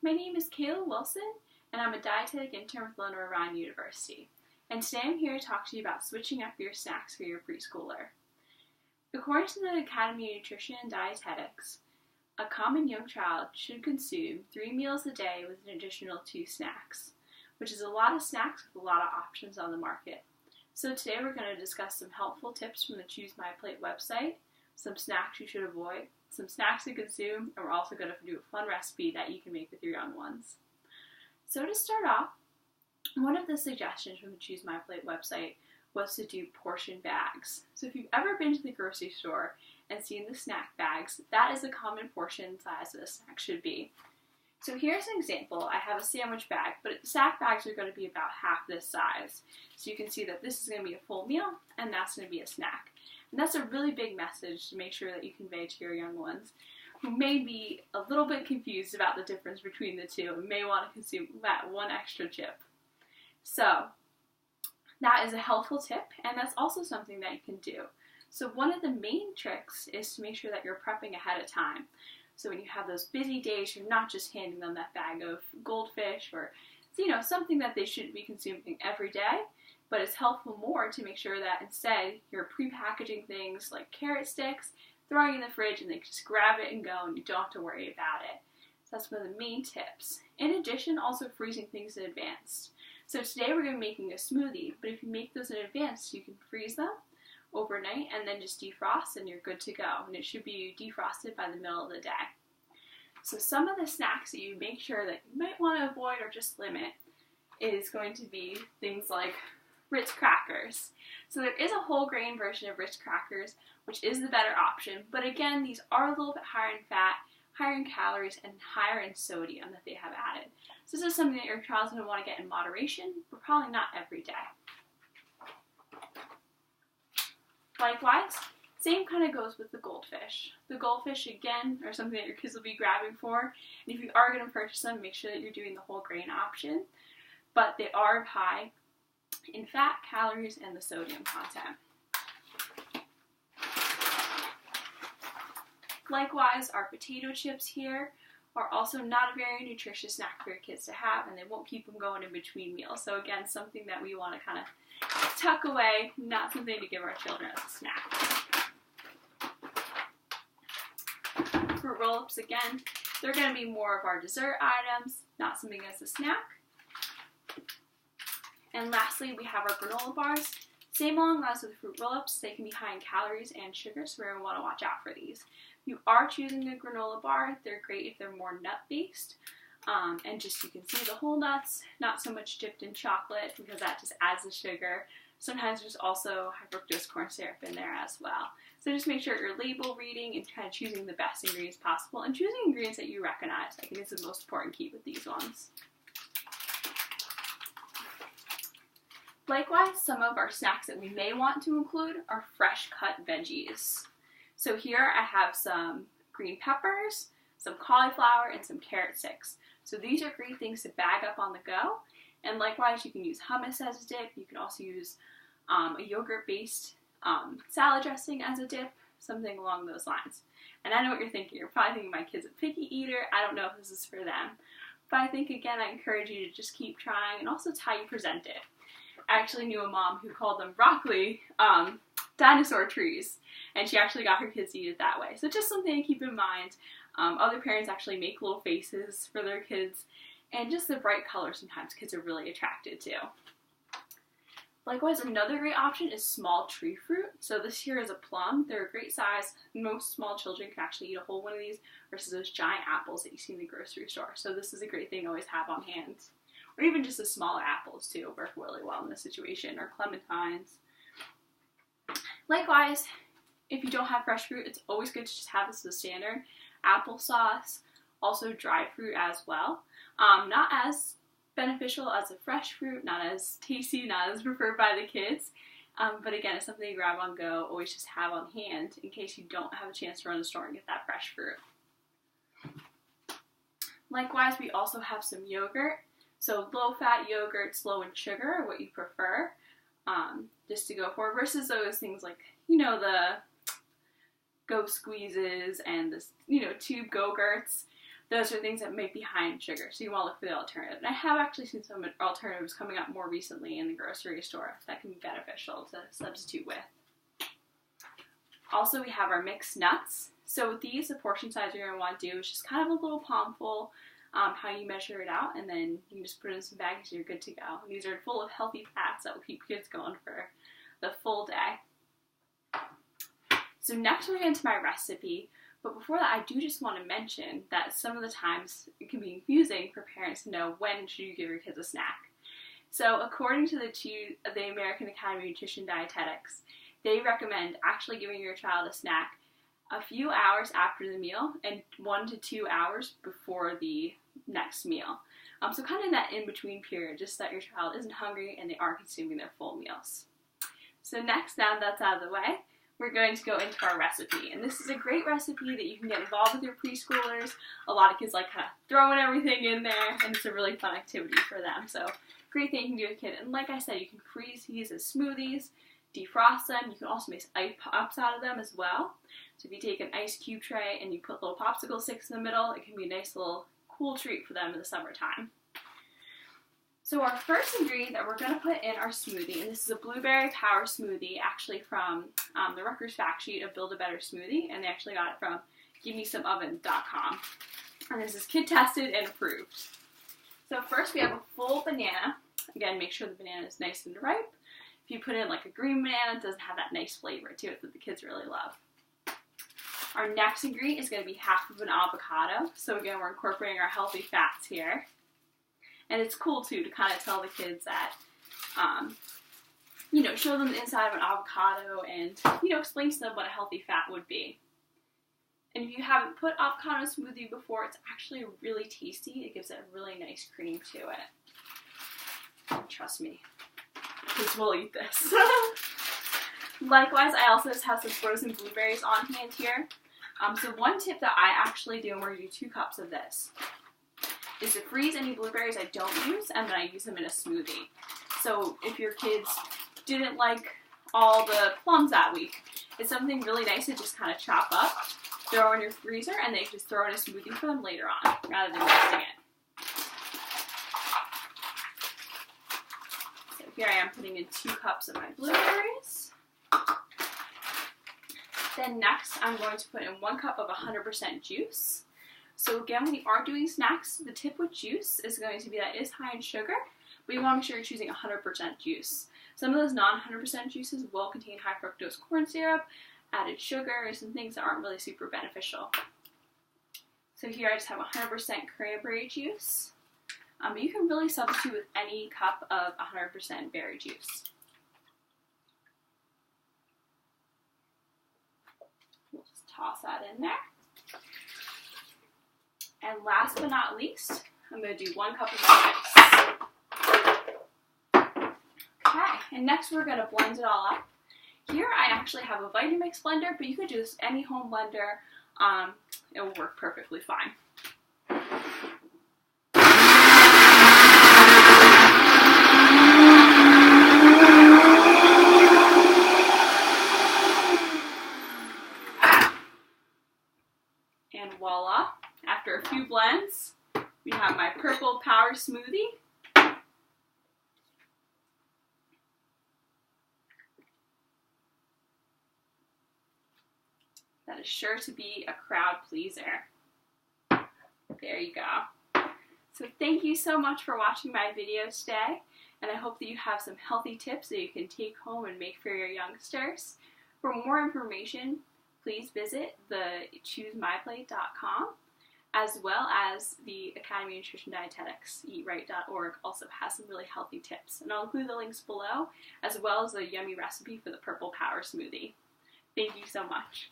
My name is Kayla Wilson, and I'm a dietetic intern with Lenore University. And today I'm here to talk to you about switching up your snacks for your preschooler. According to the Academy of Nutrition and Dietetics, a common young child should consume 3 meals a day with an additional 2 snacks, which is a lot of snacks with a lot of options on the market. So today we're going to discuss some helpful tips from the Choose My Plate website, some snacks you should avoid, some snacks to consume, and we're also going to do a fun recipe that you can make with your young ones. So to start off, one of the suggestions from the Choose My Plate website was to do portion bags. So if you've ever been to the grocery store and seen the snack bags, that is a common portion size that a snack should be. So here's an example. I have a sandwich bag, but the snack bags are going to be about half this size. So you can see that this is going to be a full meal, and that's going to be a snack. And that's a really big message to make sure that you convey to your young ones who may be a little bit confused about the difference between the two and may want to consume that one extra chip. So that is a helpful tip, and that's also something that you can do. So one of the main tricks is to make sure that you're prepping ahead of time. So when you have those busy days, you're not just handing them that bag of goldfish or, something that they shouldn't be consuming every day, but it's helpful more to make sure that instead you're pre-packaging things like carrot sticks, throwing in the fridge, and they just grab it and go, and you don't have to worry about it. So that's one of the main tips. In addition, also freezing things in advance. So today we're going to be making a smoothie, but if you make those in advance, you can freeze them overnight and then just defrost and you're good to go. And it should be defrosted by the middle of the day. So some of the snacks that you make sure that you might want to avoid or just limit is going to be things like Ritz crackers. So there is a whole grain version of Ritz crackers, which is the better option. But again, these are a little bit higher in fat, higher in calories, and higher in sodium that they have added. So this is something that your child's going to want to get in moderation, but probably not every day. Likewise, same kind of goes with the goldfish. The goldfish, again, are something that your kids will be grabbing for. And if you are going to purchase them, make sure that you're doing the whole grain option. But they are high in fat, calories, and the sodium content. Likewise, our potato chips here are also not a very nutritious snack for your kids to have, and they won't keep them going in between meals. So again, something that we want to kind of tuck away, not something to give our children as a snack. Fruit roll-ups, again, they're going to be more of our dessert items, not something as a snack. And lastly, we have our granola bars. Same along the lines with the fruit roll-ups, they can be high in calories and sugar, so we're going to want to watch out for these. If you are choosing a granola bar, they're great if they're more nut-based. And just you can see the whole nuts, not so much dipped in chocolate because that just adds the sugar. Sometimes there's also high fructose corn syrup in there as well. So just make sure you're label reading and kind of choosing the best ingredients possible and choosing ingredients that you recognize. I think it's the most important key with these ones. Likewise, some of our snacks that we may want to include are fresh cut veggies. So here I have some green peppers, some cauliflower, and some carrot sticks. So these are great things to bag up on the go. And likewise, you can use hummus as a dip. You can also use a yogurt-based salad dressing as a dip, something along those lines. And I know what you're thinking. You're probably thinking my kid's a picky eater. I don't know if this is for them. But I think, again, I encourage you to just keep trying, and also it's how you present it. I actually knew a mom who called them broccoli dinosaur trees, and she actually got her kids to eat it that way. So just something to keep in mind. Other parents actually make little faces for their kids, and just the bright colors sometimes kids are really attracted to. Likewise, another great option is small tree fruit. So this here is a plum. They're a great size. Most small children can actually eat a whole one of these versus those giant apples that you see in the grocery store. So this is a great thing to always have on hand. Or even just the smaller apples too work really well in this situation, or clementines. Likewise, if you don't have fresh fruit, it's always good to just have this as a standard. Applesauce, also dried fruit as well. Not as beneficial as a fresh fruit, not as tasty, not as preferred by the kids. But again, it's something you grab on go, always just have on hand in case you don't have a chance to run to the store and get that fresh fruit. Likewise, we also have some yogurt. So low-fat yogurts, low in sugar, what you prefer, just to go for, versus those things like, the Go Squeezes and the, tube Go-Gurts. those are things that might be high in sugar, so you want to look for the alternative. And I have actually seen some alternatives coming up more recently in the grocery store that can be beneficial to substitute with. Also, we have our mixed nuts. So with these, the portion size you're going to want to do is just kind of a little palmful, how you measure it out, and then you can just put it in some bags and you're good to go. These are full of healthy fats that will keep kids going for the full day. So next we're going to my recipe, but before that I do just want to mention that some of the times it can be confusing for parents to know when should you give your kids a snack. So according to the American Academy of Nutrition Dietetics, they recommend actually giving your child a snack a few hours after the meal and 1 to 2 hours before the next meal. So kind of in that in-between period, just so that your child isn't hungry and they are consuming their full meals. So next, now that's out of the way, we're going to go into our recipe. And this is a great recipe that you can get involved with your preschoolers. A lot of kids like kind of throwing everything in there, and it's a really fun activity for them. So great thing you can do with a kid. And like I said, you can freeze these as smoothies, defrost them. You can also make ice pops out of them as well. So if you take an ice cube tray and you put little popsicle sticks in the middle, it can be a nice little cool treat for them in the summertime. So our first ingredient that we're going to put in our smoothie, and this is a blueberry power smoothie, actually from the Rutgers fact sheet of Build a Better Smoothie, and they actually got it from givemesomeoven.com. And this is kid tested and approved. So first we have a full banana. Again, make sure the banana is nice and ripe. If you put in like a green banana, it doesn't have that nice flavor to it that the kids really love. Our next ingredient is going to be half of an avocado. So again, we're incorporating our healthy fats here. And it's cool too to kind of tell the kids that, show them the inside of an avocado and, explain to them what a healthy fat would be. And if you haven't put avocado in a smoothie before, it's actually really tasty. It gives it a really nice cream to it. Trust me, kids will eat this. Likewise, I also just have some frozen blueberries on hand here. So one tip that I actually do, and we're going to do 2 cups of this, is to freeze any blueberries I don't use, and then I use them in a smoothie. So if your kids didn't like all the plums that week, it's something really nice to just kind of chop up, throw in your freezer, and then you just throw in a smoothie for them later on, rather than mixing it. So here I am putting in 2 cups of my blueberries. Then next, I'm going to put in 1 cup of 100% juice. So again, when you are doing snacks, the tip with juice is going to be that it is high in sugar, but you want to make sure you're choosing 100% juice. Some of those non-100% juices will contain high fructose corn syrup, added sugars, and things that aren't really super beneficial. So here I just have 100% cranberry juice. But you can really substitute with any cup of 100% berry juice. We'll just toss that in there. And last but not least, I'm going to do 1 cup of ice. Okay, and next we're going to blend it all up. Here I actually have a Vitamix blender, but you could do this any home blender. It will work perfectly fine. And voila, after a few blends, we have my purple power smoothie. That is sure to be a crowd pleaser. There you go. So thank you so much for watching my video today, and I hope that you have some healthy tips that you can take home and make for your youngsters. For more information, please visit the ChooseMyPlate.com, as well as the Academy of Nutrition Dietetics, eatright.org, also has some really healthy tips. And I'll include the links below, as well as a yummy recipe for the purple power smoothie. Thank you so much.